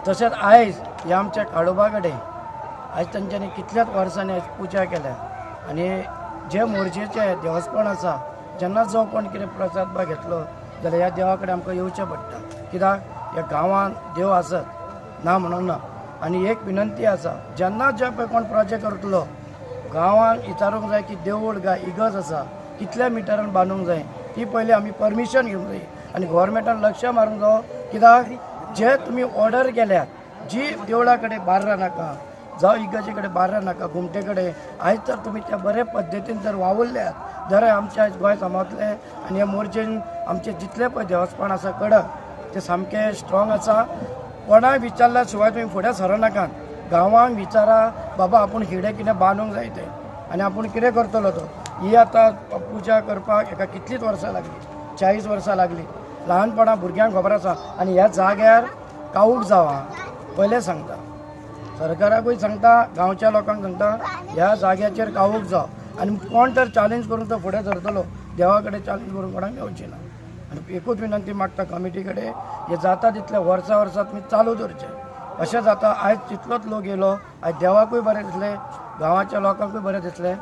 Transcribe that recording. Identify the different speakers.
Speaker 1: तशेंच आयज ह्या आमच्या काळोबा कडेन आयज तांच्यांनी कितल्याच वर्सांनी आयज पुजा केल्या आनी जे मोरजेचे देवस्थान आसा जेन्ना जो कोण कितें प्रसाद बा घेतलो जाल्यार ह्या देवा कडेन आमकां येवचें पडटा कित्याक ह्या गांवांत देव आसत ना म्हणून ना आनी एक विनंती आसा जेन्ना जे पळय कोण प्रोजेक्ट करतलो गांवांत विचारूंक जाय की देवूळ काय इगर्ज आसा कितल्या मिटरान बांदूंक जाय ती पयली आमी परमिशन घेवंक जाय आनी गोवोरमेंटान लक्ष मारूंक जावो कित्याक जे तुमी ऑर्डर केल्यात जी देवळा कडेन बार्रां नाका जावं इगर्जे कडेन बार्रां नाका घुमटे कडेन आयज तर तुमी त्या बरे पद्दतीन जर वावुरल्यात जाल्यार आमचे आयज गोंय सामावतलें आनी ह्या मोरजेन आमचे जितले पळय देवस्थान आसा कडक ते सामके स्ट्रॉंग आसा कोणाय विचारल्या शिवाय तुमी फुडें सरनाकात गांवांक विचारा बाबा आपूण हिडे कितें बांदूंक जाय तें आनी आपूण कितें करतलो तो ही आतां पुजा करपाक एका कितलींच वर्सां लागली 40 वर्सां लागली ल्हानपणा भुरग्यांक खबर आसा आनी ह्या जाग्यार काळूक जावं पयलें सांगता सरकाराकूय सांगता गांवच्या लोकांक सांगता ह्या जाग्याचेर काळूक जाव आनी कोण तर चॅलेंज करून तो फुडें सरतलो देवा कडेन चॅलेंज करून कोणाक येवची ना आनी एकूच विनंती मागता कमिटी कडेन हे जाता तितले वर्सां तुमी चालू दवरचें अशें जाता आयज तितलोच लोक येयलो आयज देवाकूय बरें दिसलें गांवाच्या लोकांकूय बरें दिसलें